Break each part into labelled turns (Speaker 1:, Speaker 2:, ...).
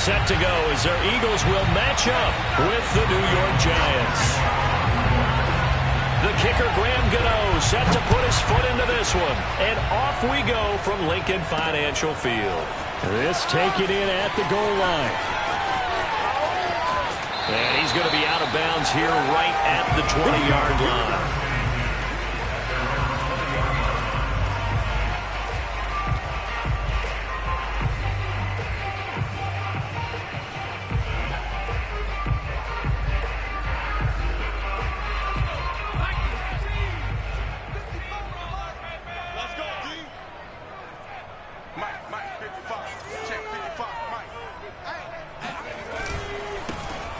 Speaker 1: set to go as their Eagles will match up with the New York Giants. The kicker, Graham Gano, set to put his foot into this one. And off we go from Lincoln Financial Field.
Speaker 2: This taken in at the goal line.
Speaker 1: And he's going to be out of bounds here right at the 20-yard line.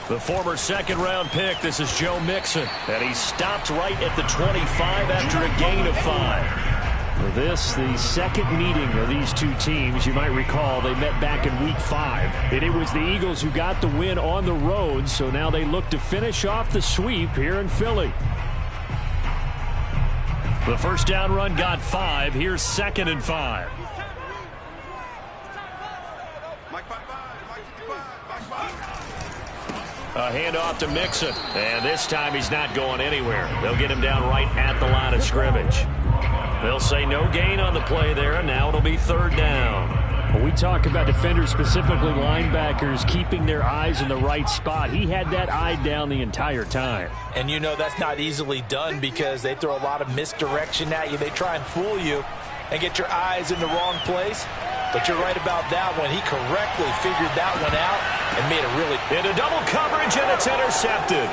Speaker 1: The former second-round pick, this is Joe Mixon. And he stopped right at the 25 after a gain of 5.
Speaker 2: For this, the second meeting of these two teams, you might recall they met back in Week 5. And it was the Eagles who got the win on the road, so now they look to finish off the sweep here in Philly.
Speaker 1: The first down run got 5. Here's 2nd and 5. A handoff to Mixon. And this time he's not going anywhere. They'll get him down right at the line of scrimmage. They'll say no gain on the play there, and now it'll be 3rd down.
Speaker 2: When we talk about defenders, specifically linebackers, keeping their eyes in the right spot, he had that eye down the entire time.
Speaker 3: And you know that's not easily done because they throw a lot of misdirection at you. They try and fool you and get your eyes in the wrong place. But you're right about that one. He correctly figured that one out and made it really...
Speaker 1: Into double coverage, and it's intercepted.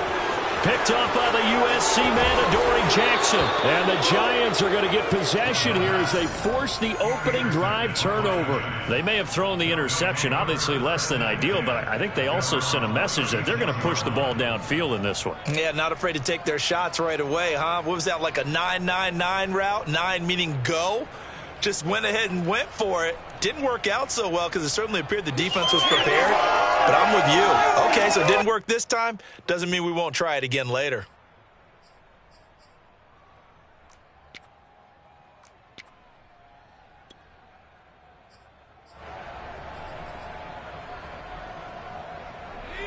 Speaker 1: Picked off by the USC man, Adoree Jackson. And the Giants are going to get possession here as they force the opening drive turnover. They may have thrown the interception, obviously less than ideal, but I think they also sent a message that they're going to push the ball downfield in this one.
Speaker 3: Yeah, not afraid to take their shots right away, huh? What was that, like a 9-9-9 route? 9 meaning go? Just went ahead and went for it. Didn't work out so well because it certainly appeared the defense was prepared. But I'm with you. Okay, so it didn't work this time. Doesn't mean we won't try it again later.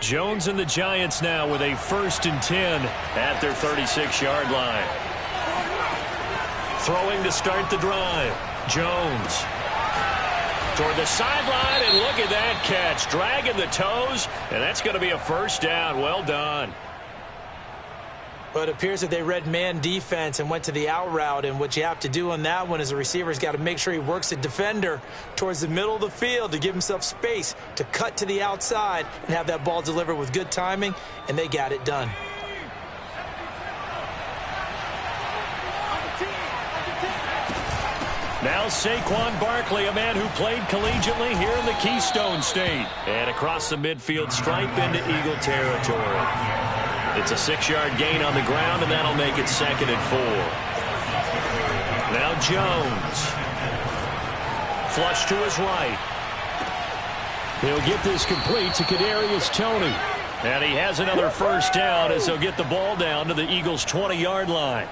Speaker 1: Jones and the Giants now with a 1st and 10 at their 36-yard line. Throwing to start the drive. Jones toward the sideline, and look at that catch. Dragging the toes, and that's going to be a 1st down. Well done.
Speaker 4: But it appears that they read man defense and went to the out route, and what you have to do on that one is a receiver's got to make sure he works the defender towards the middle of the field to give himself space to cut to the outside and have that ball delivered with good timing, and they got it done.
Speaker 1: Now Saquon Barkley, a man who played collegiately here in the Keystone State. And across the midfield stripe into Eagle territory. It's a 6-yard gain on the ground, and that'll make it 2nd and 4. Now Jones. Flush to his right.
Speaker 2: He'll get this complete to Kadarius Toney.
Speaker 1: And he has another 1st down as they'll get the ball down to the Eagles' 20-yard line.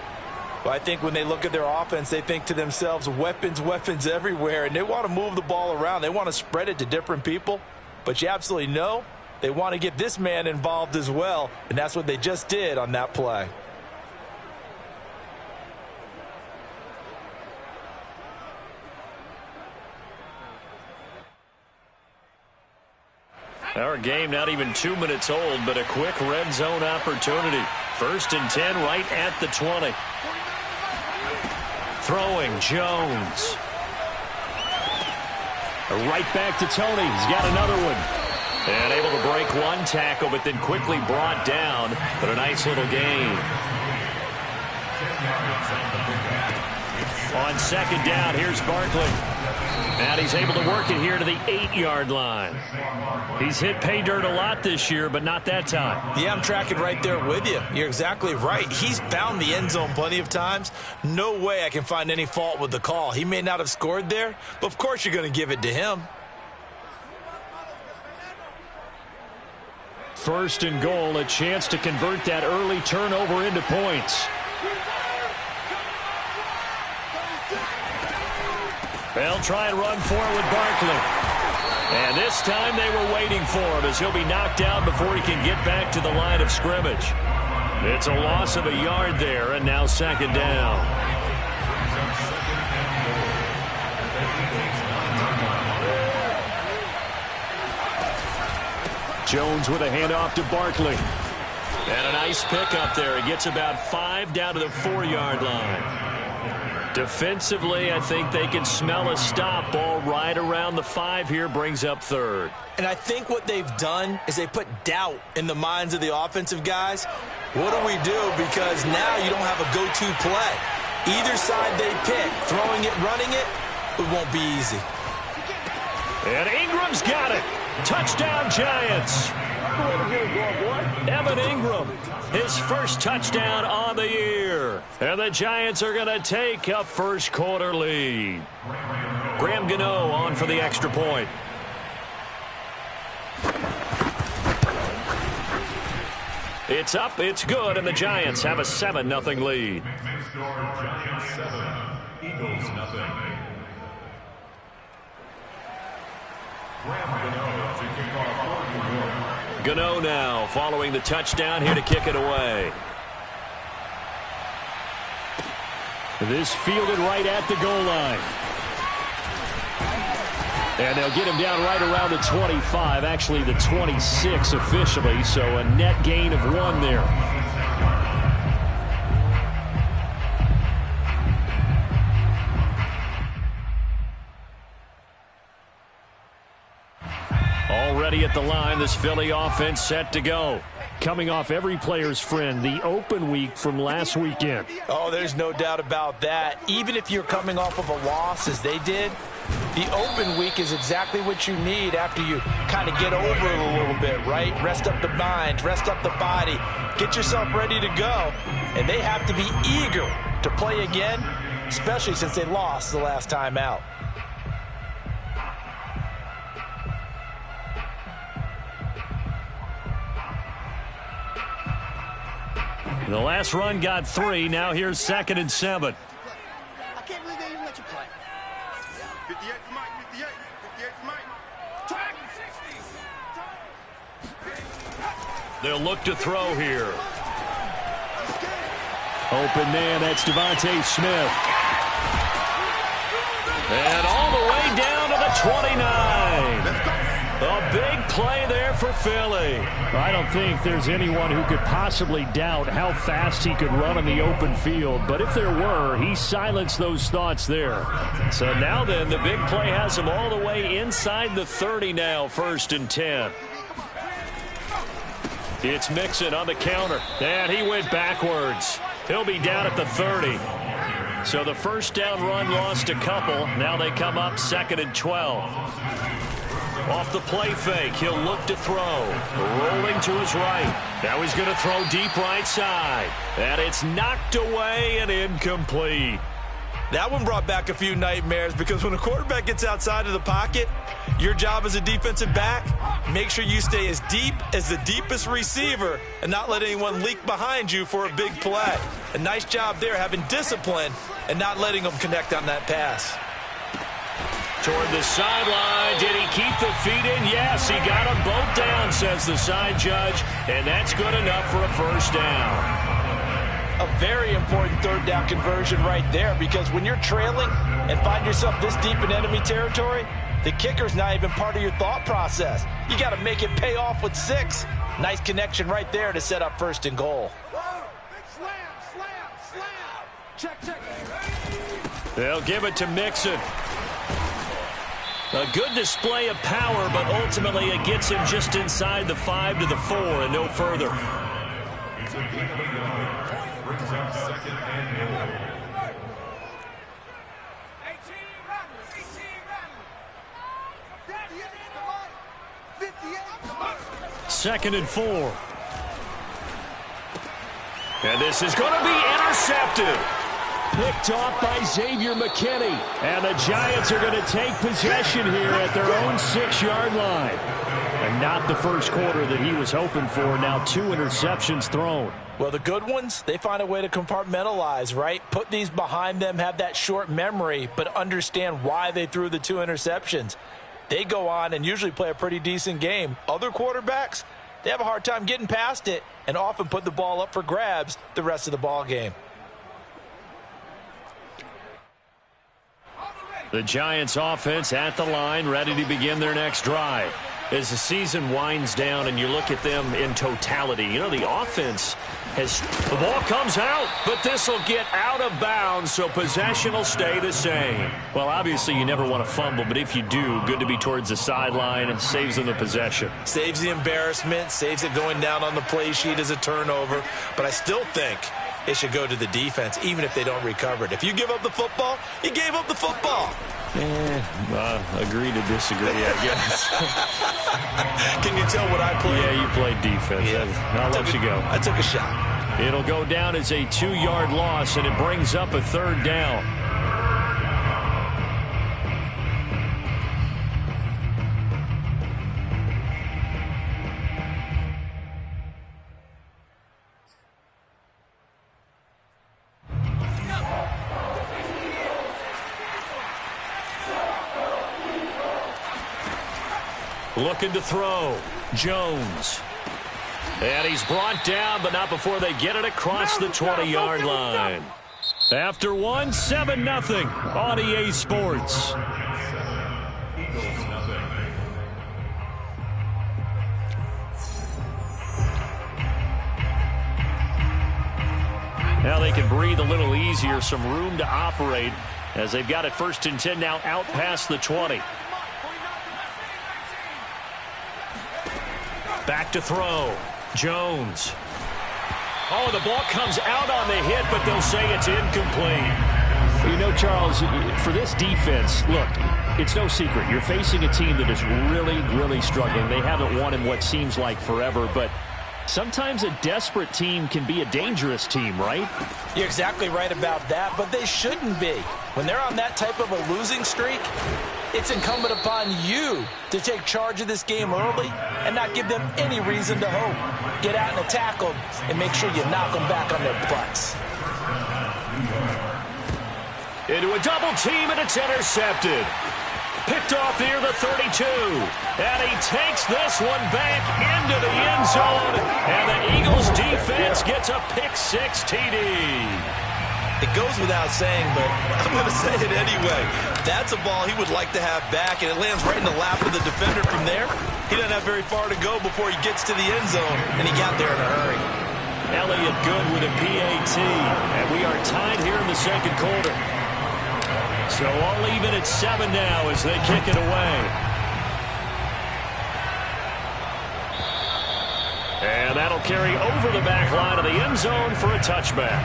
Speaker 3: Well, I think when they look at their offense, they think to themselves, weapons, weapons everywhere, and they want to move the ball around. They want to spread it to different people, but you absolutely know they want to get this man involved as well, and that's what they just did on that play.
Speaker 1: Our game not even 2 minutes old, but a quick red zone opportunity. 1st and 10 right at the 20. Throwing, Jones.
Speaker 2: Right back to Toney. He's got another one.
Speaker 1: And able to break one tackle, but then quickly brought down. But a nice little gain. On 2nd down, here's Barkley. And he's able to work it here to the 8-yard line. He's hit pay dirt a lot this year, but not that time.
Speaker 3: Yeah, I'm tracking right there with you. You're exactly right. He's found the end zone plenty of times. No way I can find any fault with the call. He may not have scored there, but of course you're going to give it to him.
Speaker 2: 1st and goal, a chance to convert that early turnover into points.
Speaker 1: They'll try and run forward with Barkley. And this time they were waiting for him as he'll be knocked down before he can get back to the line of scrimmage. It's a loss of a yard there, and now second down.
Speaker 2: Jones with a handoff to Barkley.
Speaker 1: And a nice pickup there. He gets about 5 down to the 4-yard line. Defensively, I think they can smell a stop. Ball right around the 5 here, brings up third.
Speaker 4: And I think what they've done is they put doubt in the minds of the offensive guys. What do we do? Because now you don't have a go-to play. Either side they pick, throwing it, running it, it won't be easy.
Speaker 1: And Ingram's got it. Touchdown, Giants. Evan Ingram, his first touchdown on the year. And the Giants are going to take a first-quarter lead. Graham Gano on for the extra point. It's up, it's good, and the Giants have a 7-0 lead.
Speaker 5: Giants 7, Eagles 0.
Speaker 1: Gano now following the touchdown here to kick it away.
Speaker 2: This fielded right at the goal line. And they'll get him down right around the 25, actually the 26 officially, so a net gain of 1 there. Already at the line, this Philly offense set to go. Coming off every player's friend, the open week from last weekend.
Speaker 4: Oh, there's no doubt about that. Even if you're coming off of a loss as they did, the open week is exactly what you need after you kind of get over it a little bit, right? Rest up the mind, rest up the body, get yourself ready to go. And they have to be eager to play again, especially since they lost the last time out.
Speaker 1: The last run got 3. Now here's 2nd and 7.
Speaker 6: I can't believe they even let you play. 58 for Mike, 58 for Mike. Track 60.
Speaker 1: They'll look to throw here.
Speaker 2: Open man, that's Devontae Smith.
Speaker 1: And all the way down to the 29. A big play there for Philly.
Speaker 2: I don't think there's anyone who could possibly doubt how fast he could run in the open field. But if there were, he silenced those thoughts there.
Speaker 1: So now then, the big play has him all the way inside the 30 now, 1st and 10. It's Mixon on the counter. And he went backwards. He'll be down at the 30. So the first down run lost a couple. Now they come up 2nd and 12. Off the play fake, he'll look to throw. Rolling to his right. Now he's going to throw deep right side. And it's knocked away and incomplete.
Speaker 3: That one brought back a few nightmares because when a quarterback gets outside of the pocket, your job as a defensive back, make sure you stay as deep as the deepest receiver and not let anyone leak behind you for a big play. A nice job there having discipline and not letting them connect on that pass.
Speaker 1: Toward the sideline. Did he keep the feet in? Yes, he got them both down, says the side judge. And that's good enough for a first down.
Speaker 4: A very important 3rd down conversion right there, because when you're trailing and find yourself this deep in enemy territory, the kicker's not even part of your thought process. You got to make it pay off with 6. Nice connection right there to set up 1st and goal.
Speaker 6: Check.
Speaker 1: They'll give it to Mixon. A good display of power, but ultimately it gets him just inside the 5 to the 4 and no further.
Speaker 2: Second and 4.
Speaker 1: And this is going to be intercepted.
Speaker 2: Picked off by Xavier McKinney. And the Giants are going to take possession here at their own 6-yard line. And not the first quarter that he was hoping for. Now 2 interceptions thrown.
Speaker 4: Well, the good ones, they find a way to compartmentalize, right? Put these behind them, have that short memory, but understand why they threw the 2 interceptions. they go on and usually play a pretty decent game. Other quarterbacks, they have a hard time getting past it and often put the ball up for grabs the rest of the ball game.
Speaker 2: The Giants offense at the line, ready to begin their next drive. As the season winds down and you look at them in totality, you know, the offense has, the ball comes out, but this will get out of bounds, so possession will stay the same. Well, obviously you never want to fumble, but if you do, good to be towards the sideline. It saves them the possession.
Speaker 4: Saves the embarrassment, saves it going down on the play sheet as a turnover, but I still think it should go to the defense, even if they don't recover it. If you give up the football, you gave up the football.
Speaker 2: Agree to disagree, I guess.
Speaker 4: Can you tell what I played?
Speaker 2: Yeah, you played defense.
Speaker 4: Yeah.
Speaker 2: I'll let you go.
Speaker 4: I took a shot.
Speaker 2: It'll go down as a 2-yard loss, and it brings up a 3rd down. Looking to throw. Jones. And he's brought down, but not before they get it across the 20-yard line. After one, 7-0 on EA Sports. Now they can breathe a little easier, some room to operate as they've got it 1st and 10 now out past the 20. Back to throw. Jones. Oh, the ball comes out on the hit, but they'll say it's incomplete. You know, Charles, for this defense, look, it's no secret. You're facing a team that is really, really struggling. They haven't won in what seems like forever, but sometimes a desperate team can be a dangerous team, right?
Speaker 4: You're exactly right about that, but they shouldn't be. When they're on that type of a losing streak, it's incumbent upon you to take charge of this game early and not give them any reason to hope. Get out and attack them and make sure you knock them back on their butts.
Speaker 2: Into a double team, and it's intercepted. Picked off near the 32. And he takes this one back into the end zone. And the Eagles defense gets a pick-6 TD.
Speaker 3: It goes without saying, but I'm going to say it anyway. That's a ball he would like to have back, and it lands right in the lap of the defender from there. He doesn't have very far to go before he gets to the end zone, and he got there in a hurry.
Speaker 2: Elliott good with a PAT. And we are tied here in the 2nd quarter. So all even at 7 now as they kick it away. And that'll carry over the back line of the end zone for a touchback.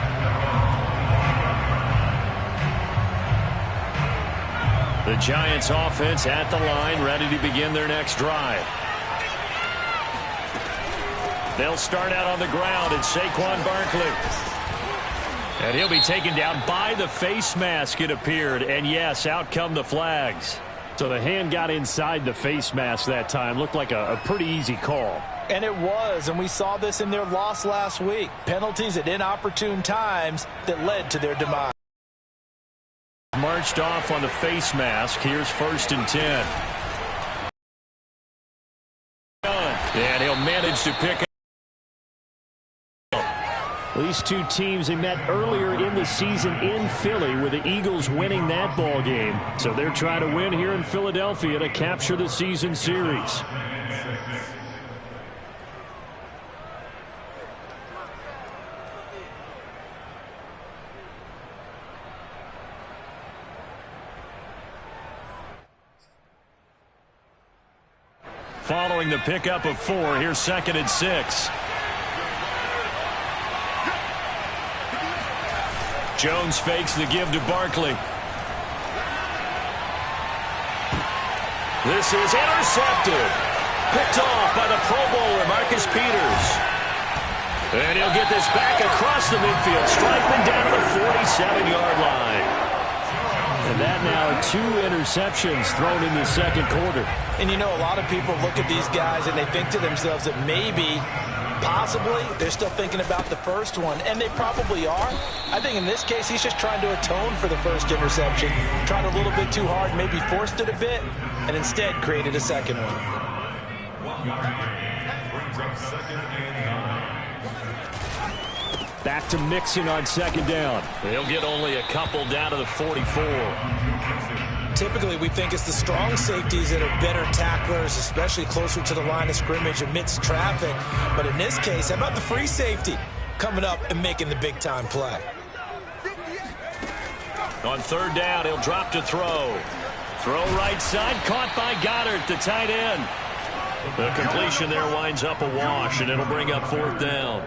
Speaker 2: The Giants offense at the line, ready to begin their next drive. They'll start out on the ground at Saquon Barkley. And he'll be taken down by the face mask, it appeared. And yes, out come the flags. So the hand got inside the face mask that time. Looked like a pretty easy call.
Speaker 4: And it was, and we saw this in their loss last week. Penalties at inopportune times that led to their demise.
Speaker 2: Marched off on the face mask. Here's 1st and 10. And he'll manage to pick up. These two teams, they met earlier in the season in Philly with the Eagles winning that ball game. So they're trying to win here in Philadelphia to capture the season series. Following the pickup of 4, here's 2nd and 6. Jones fakes the give to Barkley. This is intercepted. Picked off by the Pro Bowler, Marcus Peters. And he'll get this back across the midfield, striping down to the 47-yard line. And that now 2 interceptions thrown in the 2nd quarter.
Speaker 4: And you know, a lot of people look at these guys and they think to themselves that maybe, possibly, they're still thinking about the first one, and they probably are. I think in this case, he's just trying to atone for the first interception. Tried a little bit too hard, maybe forced it a bit. and instead created a second one.
Speaker 2: Back to Mixon on second down.
Speaker 1: He'll get only a couple down to the 44.
Speaker 4: Typically, we think it's the strong safeties that are better tacklers, especially closer to the line of scrimmage amidst traffic. But in this case, how about the free safety coming up and making the big-time play?
Speaker 1: On third down, he'll drop to throw. Throw right side, caught by Goddard, the tight end. The completion there winds up a wash, and it'll bring up fourth down.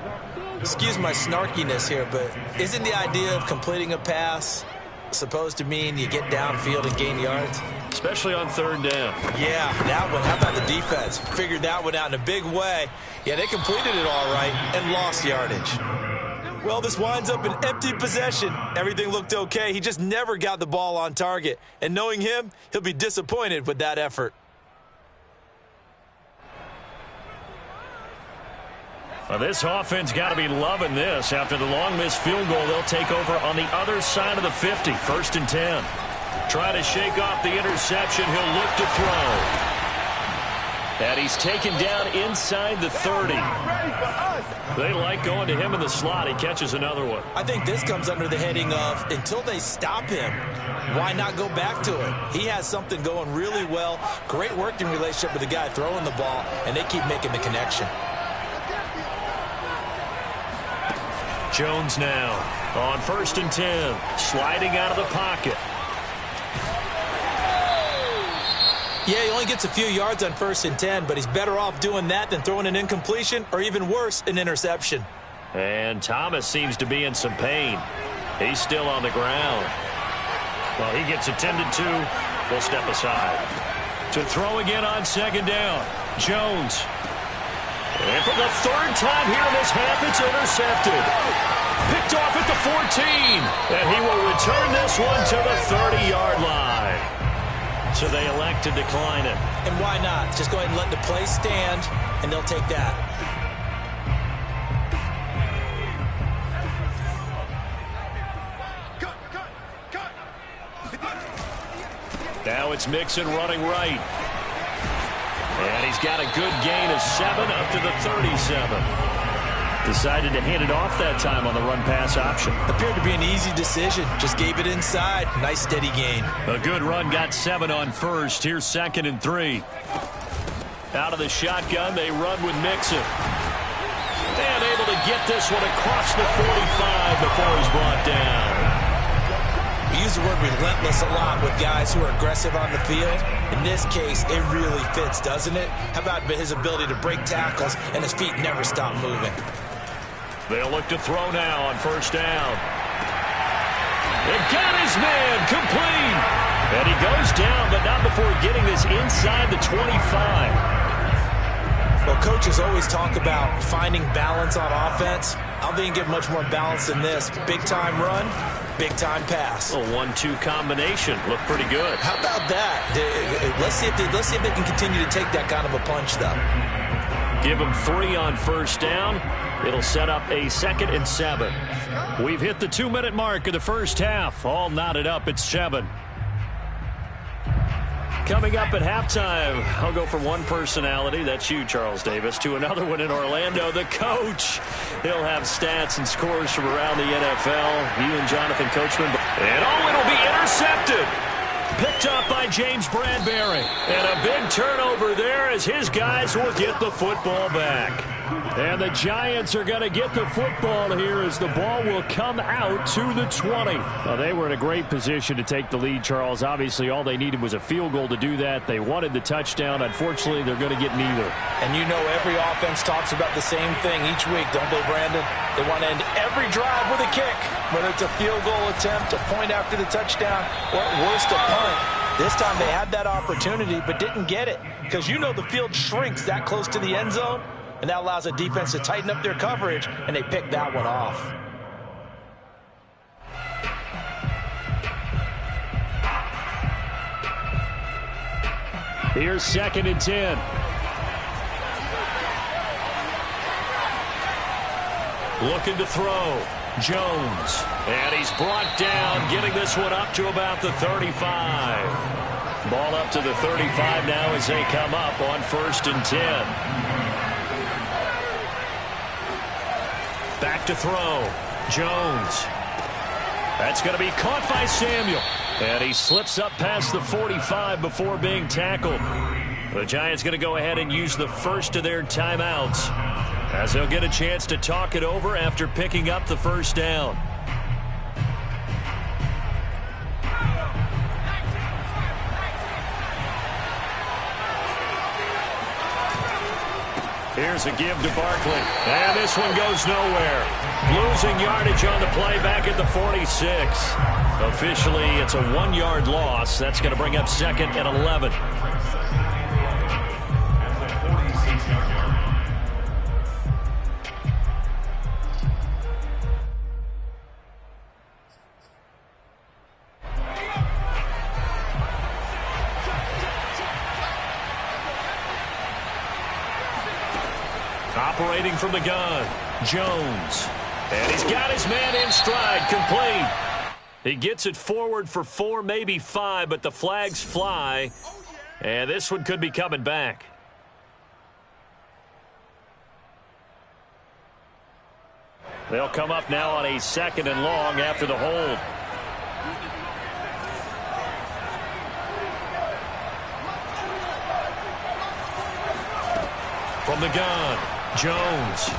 Speaker 4: Excuse my snarkiness here, but isn't the idea of completing a pass supposed to mean you get downfield and gain yards?
Speaker 1: Especially on third down.
Speaker 4: Yeah, that one. How about the defense? Figured that one out in a big way. Yeah, they completed it all right and lost yardage. Well, this winds up an empty possession. Everything looked okay. He just never got the ball on target. And knowing him, he'll be disappointed with that effort.
Speaker 1: Well, this offense got to be loving this. After the long missed field goal, they'll take over on the other side of the 50, 1st and 10. Try to shake off the interception. He'll look to throw. And he's taken down inside the 30. They like going to him in the slot. He catches another one.
Speaker 4: I think this comes under the heading of until they stop him, why not go back to it? He has something going really well. Great working relationship with the guy throwing the ball, and they keep making the connection.
Speaker 1: Jones now on 1st and 10, sliding out of the pocket.
Speaker 4: Yeah, he only gets a few yards on 1st and 10, but he's better off doing that than throwing an incompletion or even worse, an interception.
Speaker 1: And Thomas seems to be in some pain. He's still on the ground. Well, he gets attended to. We'll step aside. To throw again on second down, Jones. And for the third time here in this half, it's intercepted. Picked off at the 14. And he will return this one to the 30-yard line. So they elect to decline it.
Speaker 4: And why not? Just go ahead and let the play stand, and they'll take that.
Speaker 1: Now it's Mixon running right. And he's got a good gain of 7 up to the 37. Decided to hand it off that time on the run-pass option.
Speaker 4: Appeared to be an easy decision. Just gave it inside. Nice steady gain.
Speaker 1: A good run, got 7 on first. Here's 2nd and 3. Out of the shotgun, they run with Mixon. And able to get this one across the 45 before he's brought down.
Speaker 4: We use the word relentless a lot with guys who are aggressive on the field. In this case, it really fits, doesn't it? How about his ability to break tackles and his feet never stop moving?
Speaker 1: They'll look to throw now on 1st down. They got his man complete. And he goes down, but not before getting this inside the 25.
Speaker 4: Well, coaches always talk about finding balance on offense. I don't think you get much more balance than this. Big-time run, big-time pass.
Speaker 1: A 1-2 combination. Looked pretty good.
Speaker 4: How about that? Let's see if they can continue to take that kind of a punch, though.
Speaker 1: Give him 3 on 1st down. It'll set up a 2nd and 7. We've hit the 2-minute mark of the first half. All knotted up at 7. Coming up at halftime, I'll go from one personality, that's you, Charles Davis, to another one in Orlando, the coach. He'll have stats and scores from around the NFL. You and Jonathan Coachman. And it'll be intercepted. Picked up by James Bradbury. And a big turnover there as his guys will get the football back.
Speaker 2: And the Giants are going to get the football here as the ball will come out to the 20. Well, they were in a great position to take the lead, Charles. Obviously, all they needed was a field goal to do that. They wanted the touchdown. Unfortunately, they're going to get neither.
Speaker 4: And you know every offense talks about the same thing each week, don't they, Brandon? They want to end every drive with a kick, whether it's a field goal attempt, a point after the touchdown, or at worst, a punt. This time they had that opportunity but didn't get it because you know the field shrinks that close to the end zone. And that allows the defense to tighten up their coverage, and they pick that one off.
Speaker 2: Here's 2nd and 10.
Speaker 1: Looking to throw. Jones. And he's brought down, getting this one up to about the 35.
Speaker 2: Ball up to the 35 now as they come up on 1st and 10. Back to throw. Jones. That's going to be caught by Samuel. And he slips up past the 45 before being tackled. The Giants going to go ahead and use the first of their timeouts as they'll get a chance to talk it over after picking up the first down. Here's a give to Barkley. And this one goes nowhere. Losing yardage on the play back at the 46. Officially, it's a 1-yard loss. That's going to bring up 2nd and 11. Operating from the gun, Jones. And he's got his man in stride, complete. He gets it forward for 4, maybe 5, but the flags fly. And this one could be coming back. They'll come up now on a 2nd and long after the hold. From the gun, Jones.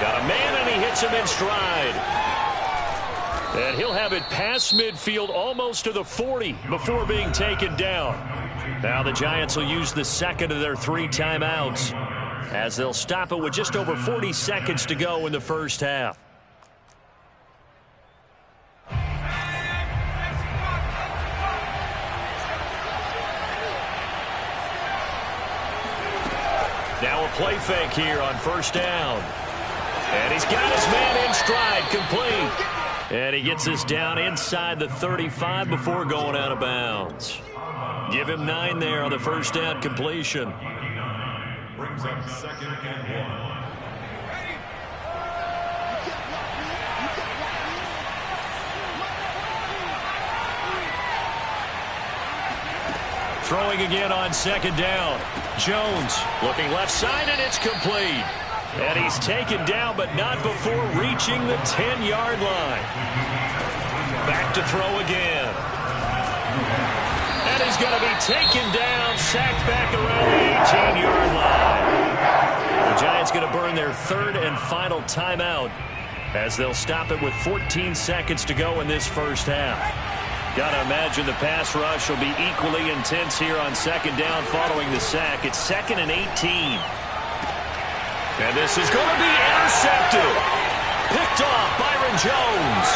Speaker 2: Got a man, and he hits him in stride. And he'll have it past midfield almost to the 40 before being taken down. Now the Giants will use the 2nd of their 3 timeouts as they'll stop it with just over 40 seconds to go in the first half. Now a play fake here on 1st down. And he's got his man in stride, complete. And he gets this down inside the 35 before going out of bounds. Give him 9 there on the 1st down completion.
Speaker 5: Brings up 2nd and 1.
Speaker 2: Throwing again on 2nd down. Jones looking left side, and it's complete. And he's taken down, but not before reaching the 10-yard line. Back to throw again. And he's going to be taken down, sacked back around the 18-yard line. The Giants going to burn their 3rd and final timeout as they'll stop it with 14 seconds to go in this first half. Got to imagine the pass rush will be equally intense here on 2nd down following the sack. It's 2nd and 18. And this is going to be intercepted. Picked off Byron Jones.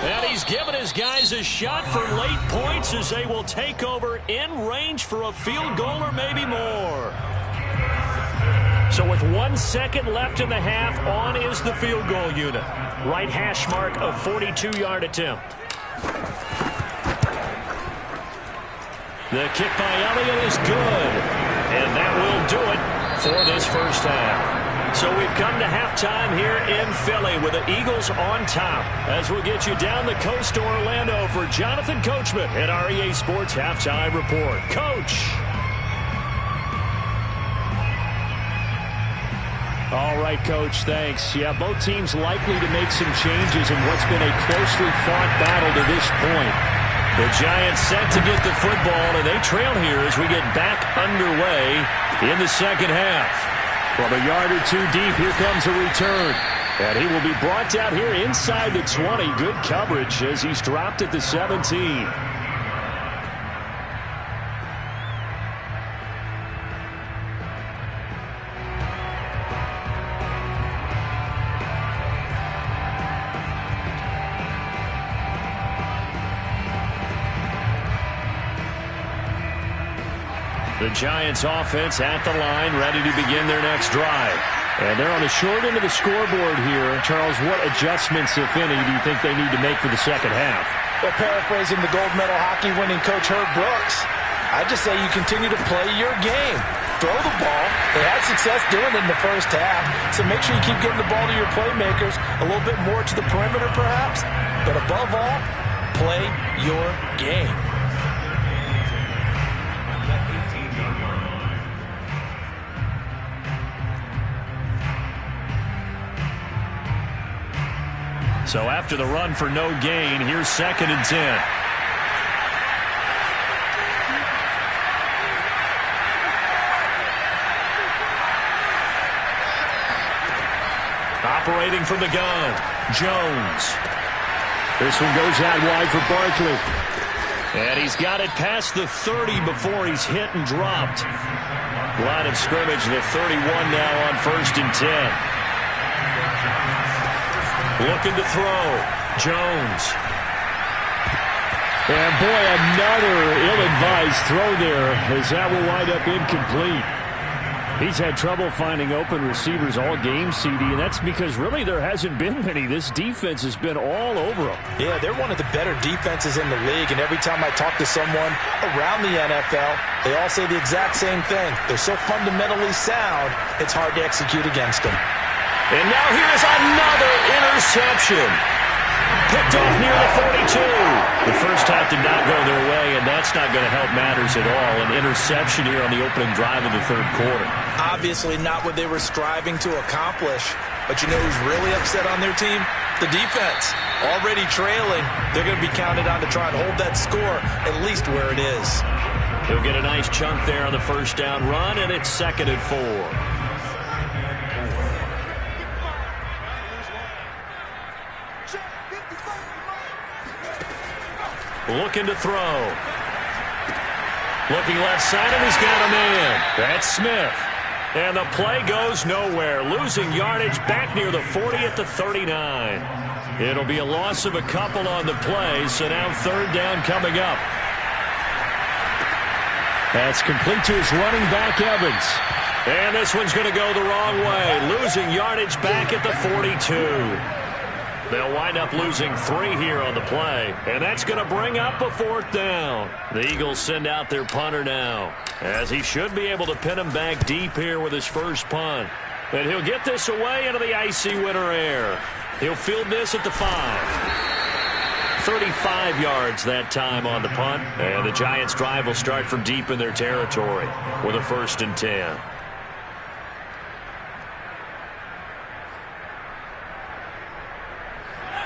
Speaker 2: And he's given his guys a shot for late points as they will take over in range for a field goal or maybe more. So with 1 second left in the half, on is the field goal unit. Right hash mark of 42-yard attempt. The kick by Elliott is good. And that will do it for this first half. So we've come to halftime here in Philly with the Eagles on top. As we'll get you down the coast to Orlando for Jonathan Coachman at our EA Sports Halftime Report. Coach. All right, Coach, thanks. Yeah, both teams likely to make some changes in what's been a closely fought battle to this point. The Giants set to get the football, and they trail here as we get back underway in the second half. From a yard or 2 deep, here comes a return. And he will be brought down here inside the 20. Good coverage as he's dropped at the 17. The Giants offense at the line, ready to begin their next drive. And they're on the short end of the scoreboard here. Charles, what adjustments, if any, do you think they need to make for the second half?
Speaker 4: Well, paraphrasing the gold medal hockey winning coach Herb Brooks, I just say you continue to play your game. Throw the ball. They had success doing it in the first half, so make sure you keep getting the ball to your playmakers, a little bit more to the perimeter perhaps, but above all, play your game.
Speaker 2: So after the run for no gain, here's 2nd and 10. Operating from the gun, Jones. This one goes out wide for Barkley. And he's got it past the 30 before he's hit and dropped. Line of scrimmage, the 31 now on 1st and 10. Looking to throw. Jones. And boy, another ill-advised throw there as that will wind up incomplete. He's had trouble finding open receivers all game, CD, and that's because really there hasn't been many. This defense has been all over them.
Speaker 4: Yeah, they're one of the better defenses in the league, and every time I talk to someone around the NFL, they all say the exact same thing. They're so fundamentally sound, it's hard to execute against them.
Speaker 2: And now here's another interception. Picked off near the 42. The first half did not go their way, and that's not going to help matters at all. An interception here on the opening drive of the 3rd quarter.
Speaker 3: Obviously not what they were striving to accomplish. But you know who's really upset on their team? The defense. Already trailing. They're going to be counted on to try and hold that score at least where it is.
Speaker 2: He'll get a nice chunk there on the first down run, and it's 2nd and 4. Looking to throw. Looking left side, and he's got a man. That's Smith. And the play goes nowhere. Losing yardage back near the 40 at the 39. It'll be a loss of a couple on the play, so now 3rd down coming up. That's complete to his running back, Evans. And this one's going to go the wrong way. Losing yardage back at the 42. They'll wind up losing 3 here on the play, and that's going to bring up a 4th down. The Eagles send out their punter now, as he should be able to pin him back deep here with his first punt. And he'll get this away into the icy winter air. He'll field this at the 5. 35 yards that time on the punt, and the Giants' drive will start from deep in their territory with a 1st and 10.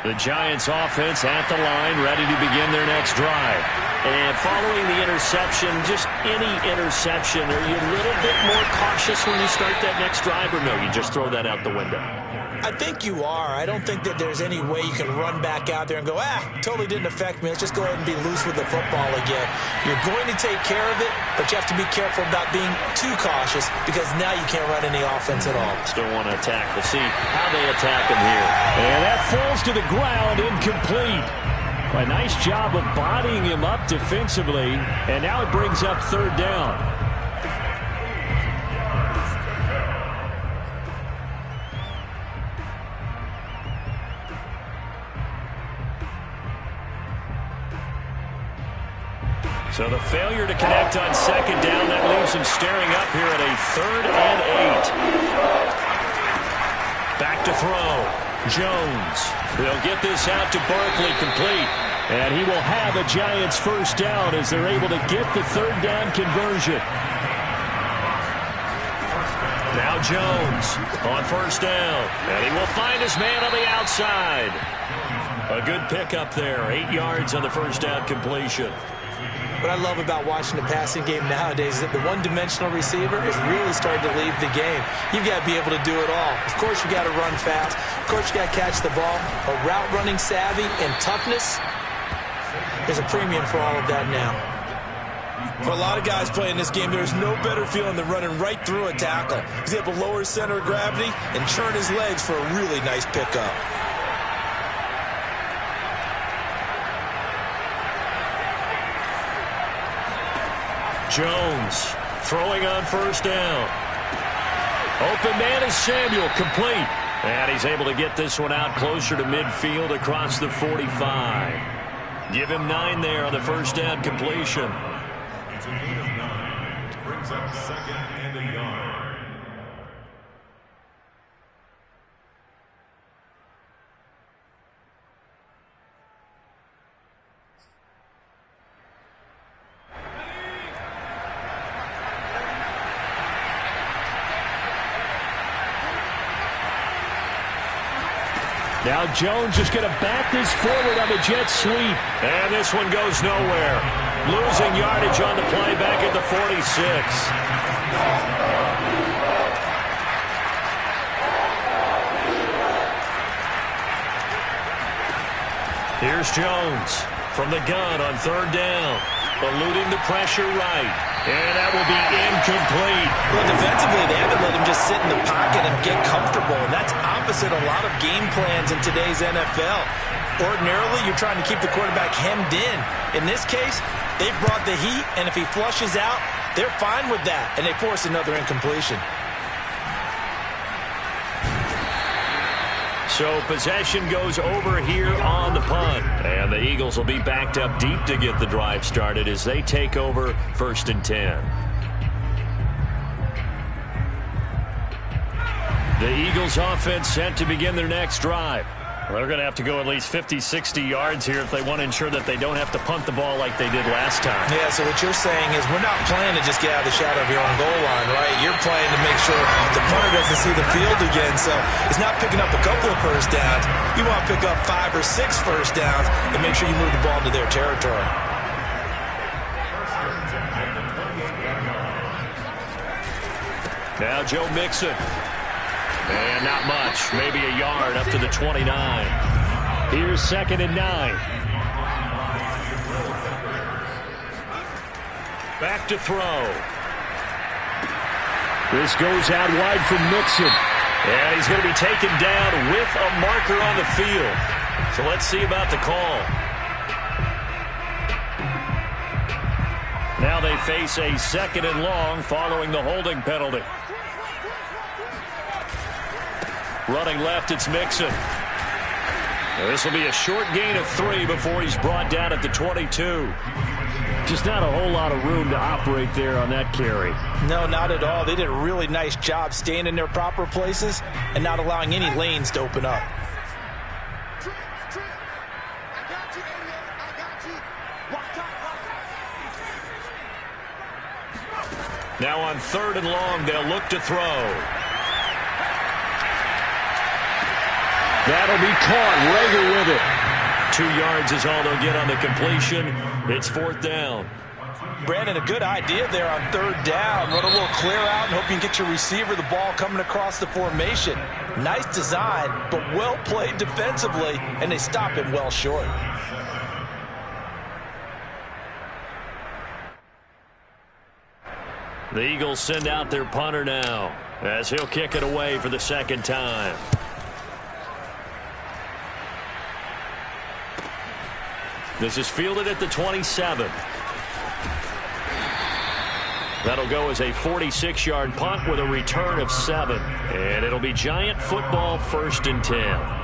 Speaker 2: The Giants offense at the line, ready to begin their next drive. And following the interception, just any interception, are you a little bit more cautious when you start that next drive, or no, you just throw that out the window?
Speaker 4: I think you are. I don't think that there's any way you can run back out there and go, totally didn't affect me. Let's just go ahead and be loose with the football again. You're going to take care of it, but you have to be careful about being too cautious because now you can't run any offense at all.
Speaker 2: Still want to attack. We'll see how they attack him here. And that falls to the ground, incomplete. A nice job of bodying him up defensively, and now it brings up 3rd down. So the failure to connect on 2nd down, that leaves him staring up here at a 3rd and 8. Back to throw. Jones. They'll get this out to Barkley, complete. And he will have a Giants 1st down as they're able to get the 3rd down conversion. Now Jones on 1st down. And he will find his man on the outside. A good pickup there. 8 yards on the 1st down completion.
Speaker 4: What I love about watching the passing game nowadays is that the one-dimensional receiver is really starting to lead the game. You've got to be able to do it all. Of course, you've got to run fast. Of course, you've got to catch the ball. But route running savvy and toughness, there's a premium for all of that now.
Speaker 3: For a lot of guys playing this game, there's no better feeling than running right through a tackle. He's able to lower his center of gravity and churn his legs for a really nice pickup.
Speaker 2: Jones throwing on 1st down. Open man is Samuel, complete. And he's able to get this one out closer to midfield across the 45. Give him 9 there on the 1st down completion.
Speaker 5: It's a gain of 9. Brings up second and a yard.
Speaker 2: Now Jones is going to back this forward on the jet sweep.
Speaker 1: And this one goes nowhere. Losing yardage on the play back at the 46. Here's Jones from the gun on third down. Eluding the pressure right. And that will be incomplete.
Speaker 4: Well, defensively, they haven't let him just sit in the pocket and get comfortable. And that's opposite a lot of game plans in today's NFL. Ordinarily, you're trying to keep the quarterback hemmed in. In this case, they brought the heat, and if he flushes out, they're fine with that. And they force another incompletion.
Speaker 1: So possession goes over here on the punt. And the Eagles will be backed up deep to get the drive started as they take over 1st and 10. The Eagles offense set to begin their next drive.
Speaker 2: Well, they're going to have to go at least 50, 60 yards here if they want to ensure that they don't have to punt the ball like they did last time.
Speaker 4: Yeah, so what you're saying is we're not playing to just get out of the shadow of your own goal line, right? You're playing to make sure the punter doesn't see the field again. So it's not picking up a couple of first downs. You want to pick up 5 or 6 first downs and make sure you move the ball into their territory.
Speaker 1: Now Joe Mixon. And not much. Maybe a yard up to the 29.
Speaker 2: Here's 2nd and 9.
Speaker 1: Back to throw.
Speaker 2: This goes out wide from Mixon.
Speaker 1: And he's going to be taken down with a marker on the field. So let's see about the call. Now they face a 2nd and long following the holding penalty. Running left, it's Mixon. Now this will be a short gain of 3 before he's brought down at the 22.
Speaker 2: Just not a whole lot of room to operate there on that carry.
Speaker 4: No, not at all. They did a really nice job staying in their proper places and not allowing any lanes to open up.
Speaker 1: Now on 3rd and long, they'll look to throw.
Speaker 2: That'll be caught. Rager with it.
Speaker 1: 2 yards is all they'll get on the completion. It's 4th down.
Speaker 4: Brandon, a good idea there on 3rd down. Run a little clear out and hope you can get your receiver the ball coming across the formation. Nice design, but well played defensively, and they stop him well short.
Speaker 1: The Eagles send out their punter now as he'll kick it away for the 2nd time. This is fielded at the 27. That'll go as a 46-yard punt with a return of 7. And it'll be Giant football 1st and 10.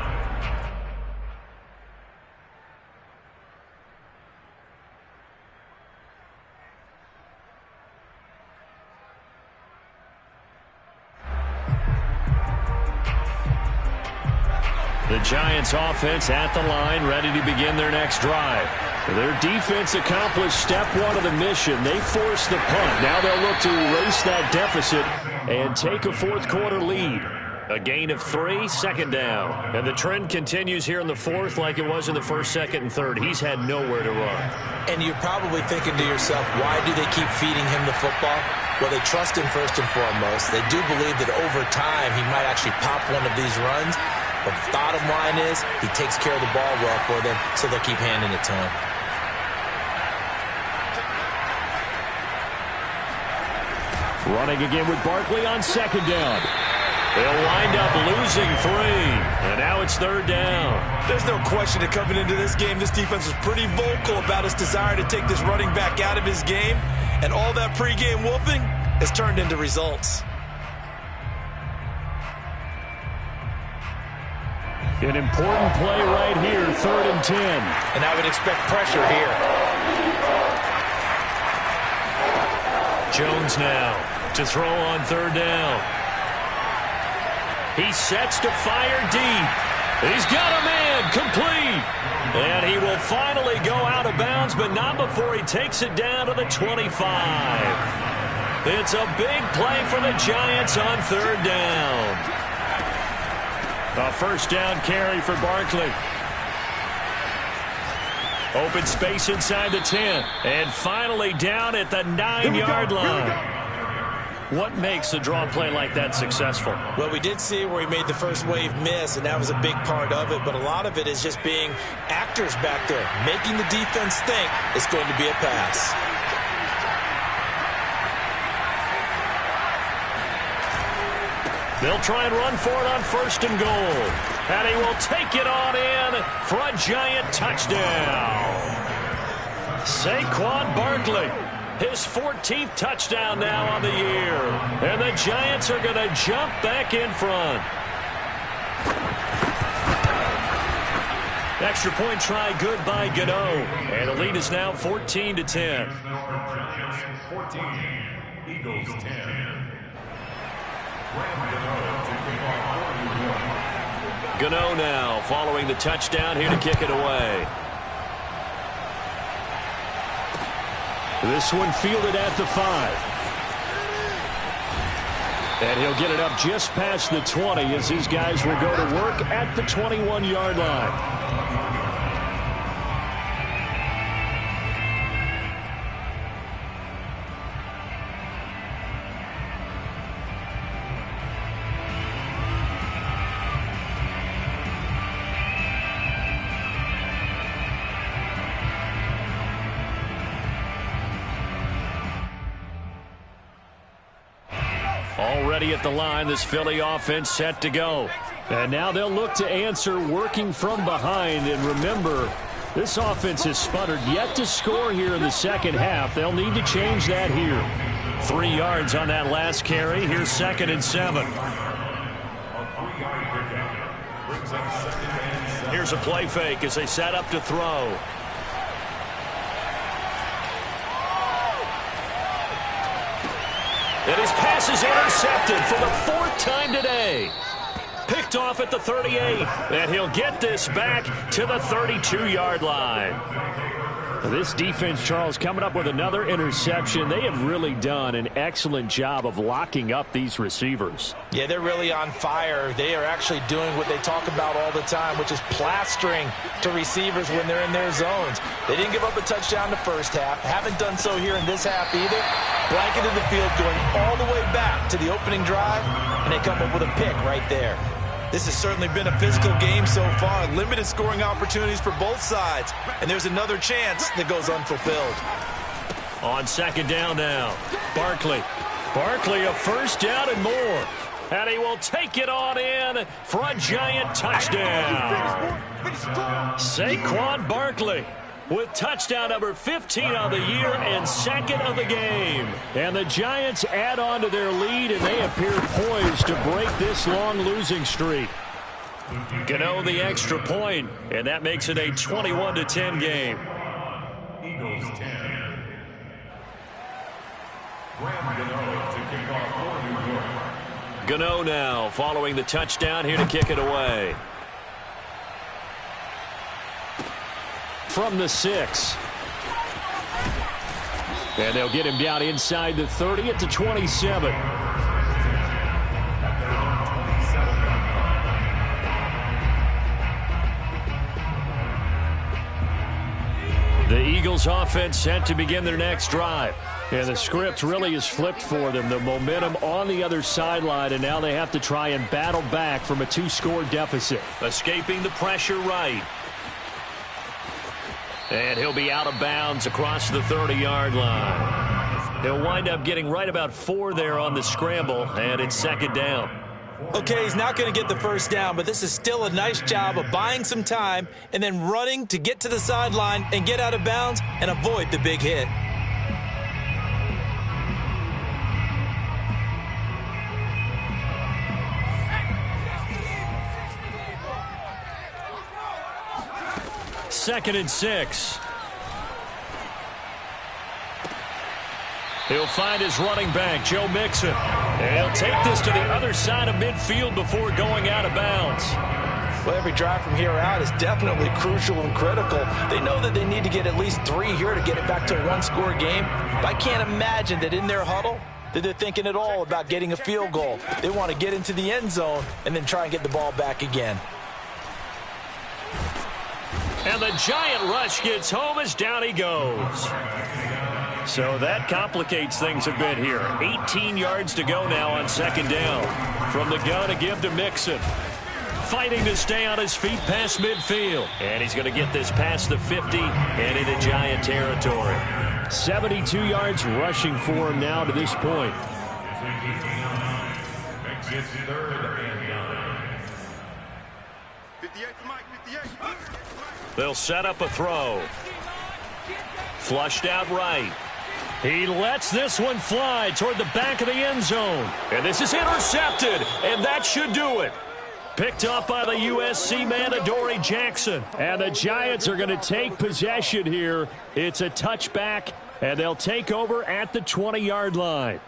Speaker 1: The Giants offense at the line, ready to begin their next drive. Their defense accomplished step 1 of the mission. They forced the punt. Now they'll look to erase that deficit and take a 4th quarter lead. A gain of 3, 2nd down. And the trend continues here in the 4th like it was in the 1st, 2nd, and 3rd. He's had nowhere to run.
Speaker 4: And you're probably thinking to yourself, why do they keep feeding him the football? Well, they trust him first and foremost. They do believe that over time he might actually pop one of these runs. But the bottom line is he takes care of the ball well for them, so they'll keep handing it to him.
Speaker 2: Running again with Barkley on 2nd down.
Speaker 1: They'll wind up losing 3. And now it's 3rd down.
Speaker 4: There's no question that coming into this game, this defense was pretty vocal about its desire to take this running back out of his game. And all that pregame wolfing has turned into results.
Speaker 2: An important play right here, 3rd and 10.
Speaker 4: And I would expect pressure here.
Speaker 1: Jones now to throw on third down. He sets to fire deep. He's got a man complete. And he will finally go out of bounds, but not before he takes it down to the 25. It's a big play for the Giants on third down. A first down carry for Barkley. Open space inside the 10. And finally down at the 9-yard line. What makes a draw play like that successful?
Speaker 4: Well, we did see where he made the first wave miss, and that was a big part of it. But a lot of it is just being actors back there, making the defense think it's going to be a pass.
Speaker 2: They'll try and run for it on first and goal. And he will take it on in for a Giant touchdown. Saquon Barkley. His 14th touchdown now on the year. And the Giants are going to jump back in front. Extra point try good by Gano. And the lead is now 14-10.
Speaker 5: 14, Eagles 10.
Speaker 1: Gano now following the touchdown here to kick it away.
Speaker 2: This one fielded at the 5. And he'll get it up just past the 20 as these guys will go to work at the 21-yard line. Already at the line, this Philly offense set to go. And now they'll look to answer working from behind. And remember, this offense has sputtered yet to score here in the second half. They'll need to change that here. 3 yards on that last carry. Here's 2nd and 7. Here's a play fake as they set up to throw. And his pass is intercepted for the 4th time today. Picked off at the 38. And he'll get this back to the 32-yard line. This defense, Charles, coming up with another interception. They have really done an excellent job of locking up these receivers.
Speaker 4: Yeah, they're really on fire. They are actually doing what they talk about all the time, which is plastering to receivers when they're in their zones. They didn't give up a touchdown the first half. Haven't done so here in this half either. Blanketed the field going all the way back to the opening drive, and they come up with a pick right there.
Speaker 3: This has certainly been a physical game so far. Limited scoring opportunities for both sides. And there's another chance that goes unfulfilled.
Speaker 2: On 2nd down now, Barkley. Barkley a first down and more. And he will take it on in for a Giant touchdown. Saquon Barkley with touchdown number 15 on the year and 2nd of the game. And the Giants add on to their lead, and they appear poised to break this long losing streak. Gano the extra point, and that makes it a 21-10 game.
Speaker 5: Eagles 10. Graham Gano to kick off for New York.
Speaker 1: Gano now following the touchdown here to kick it away.
Speaker 2: From the 6. And they'll get him down inside the 30 at the 27. The Eagles offense set to begin their next drive. And the script really is flipped for them. The momentum on the other sideline, and now they have to try and battle back from a 2-score deficit.
Speaker 1: Escaping the pressure right. And he'll be out of bounds across the 30-yard line. He'll wind up getting right about 4 there on the scramble, and it's 2nd down.
Speaker 4: Okay, he's not going to get the first down, but this is still a nice job of buying some time and then running to get to the sideline and get out of bounds and avoid the big hit.
Speaker 2: Second and 6. He'll find his running back, Joe Mixon. And he'll take this to the other side of midfield before going out of bounds.
Speaker 4: Well, every drive from here out is definitely crucial and critical. They know that they need to get at least 3 here to get it back to a one-score game. But I can't imagine that in their huddle that they're thinking at all about getting a field goal. They want to get into the end zone and then try and get the ball back again.
Speaker 2: And the giant rush gets home as down he goes. So that complicates things a bit here. 18 yards to go now on second down. From the gun to give to Mixon. Fighting to stay on his feet past midfield. And he's going to get this past the 50 and into Giant territory. 72 yards rushing for him now to this point.
Speaker 5: Makes it 3rd and 9.
Speaker 6: 58 for Mike, 58.
Speaker 2: They'll set up a throw. Flushed out right. He lets this one fly toward the back of the end zone. And this is intercepted, and that should do it. Picked up by the USC man, Adoree Jackson. And the Giants are going to take possession here. It's a touchback, and they'll take over at the 20-yard line.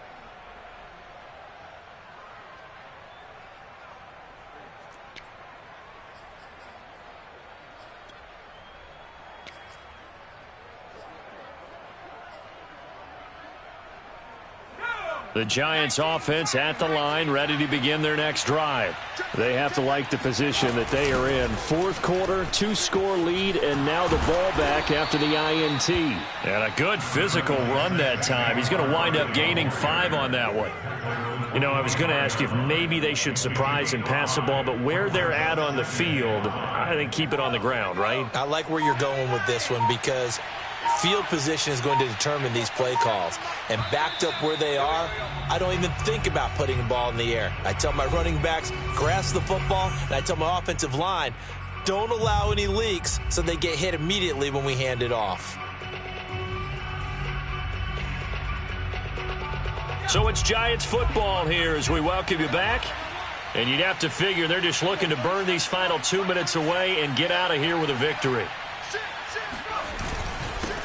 Speaker 2: The Giants offense at the line, ready to begin their next drive. They have to like the position that they are in. Fourth quarter, 2-score lead, and now the ball back after the INT. And a good physical run that time. He's going to wind up gaining 5 on that one. You know, I was going to ask you if maybe they should surprise and pass the ball, but where they're at on the field, I think keep it on the ground, right?
Speaker 4: I like where you're going with this one because field position is going to determine these play calls. And backed up where they are, I don't even think about putting the ball in the air. I tell my running backs, grasp the football, and I tell my offensive line, don't allow any leaks so they get hit immediately when we hand it off.
Speaker 2: So it's Giants football here as we welcome you back. And you'd have to figure they're just looking to burn these final 2 minutes away and get out of here with a victory.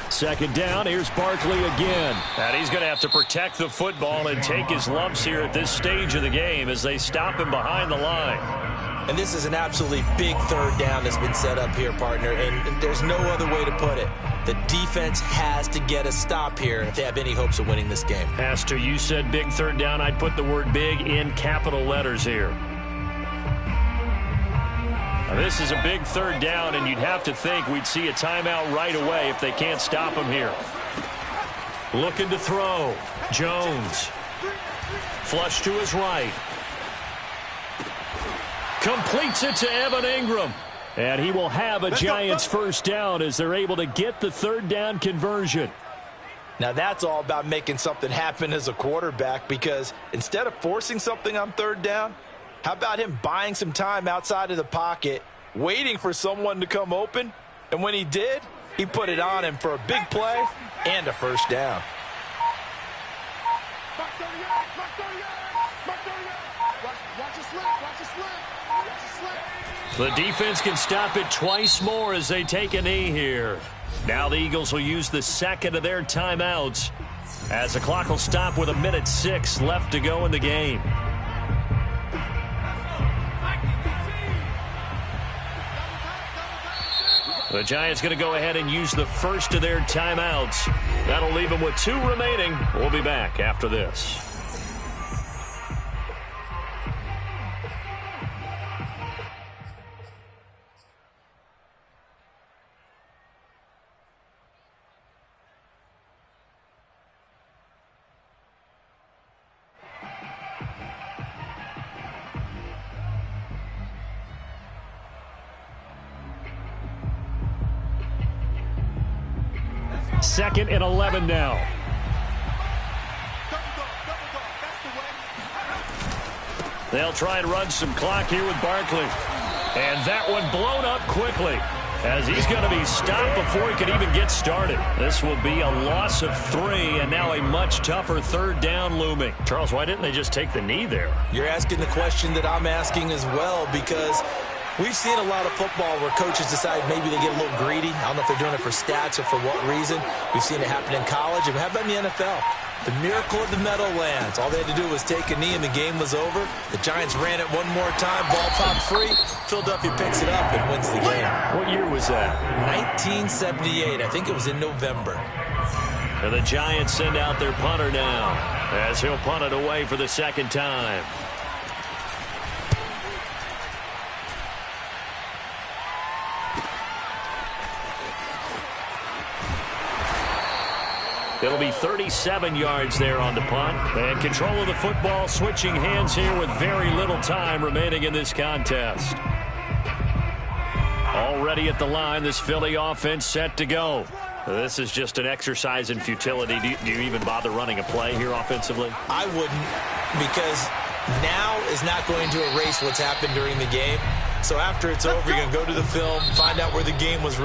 Speaker 2: Second down, here's Barkley again. And he's going to have to protect the football and take his lumps here at this stage of the game as they stop him behind the line.
Speaker 4: And this is an absolutely big third down that's been set up here, partner, and there's no other way to put it. The defense has to get a stop here if they have any hopes of winning this game.
Speaker 2: Pastor, you said big third down. I'd put the word big in capital letters here. Now, this is a big third down, and you'd have to think we'd see a timeout right away if they can't stop him here. Looking to throw. Jones. Flush to his right. Completes it to Evan Ingram. And he will have a Giants first down as they're able to get the third down conversion.
Speaker 4: Now that's all about making something happen as a quarterback, because instead of forcing something on third down, how about him buying some time outside of the pocket, waiting for someone to come open, and when he did, he put it on him for a big play and a first down.
Speaker 2: The defense can stop it twice more as they take a knee here. Now the Eagles will use the second of their timeouts as the clock will stop with 1:06 left to go in the game. The Giants going to go ahead and use the first of their timeouts. That'll leave them with 2 remaining. We'll be back after this. Second and 11 now. They'll try and run some clock here with Barkley. And that one blown up quickly as he's going to be stopped before he can even get started. This will be a loss of 3 and now a much tougher third down looming. Charles, why didn't they just take the knee there?
Speaker 4: You're asking the question that I'm asking as well, because we've seen a lot of football where coaches decide maybe they get a little greedy. I don't know if they're doing it for stats or for what reason. We've seen it happen in college. And how about in the NFL? The miracle of the Meadowlands. All they had to do was take a knee and the game was over. The Giants ran it one more time. Ball popped free. Philadelphia picks it up and wins the game.
Speaker 2: What year was that?
Speaker 4: 1978. I think it was in November.
Speaker 1: And the Giants send out their punter now as he'll punt it away for the second time. It'll be 37 yards there on the punt. And control of the football switching hands here with very little time remaining in this contest. Already at the line, this Philly offense set to go. This is just an exercise in futility. Do you even bother running a play here offensively?
Speaker 4: I wouldn't, because now is not going to erase what's happened during the game. So after it's over, you're going to go to the film, find out where the game was really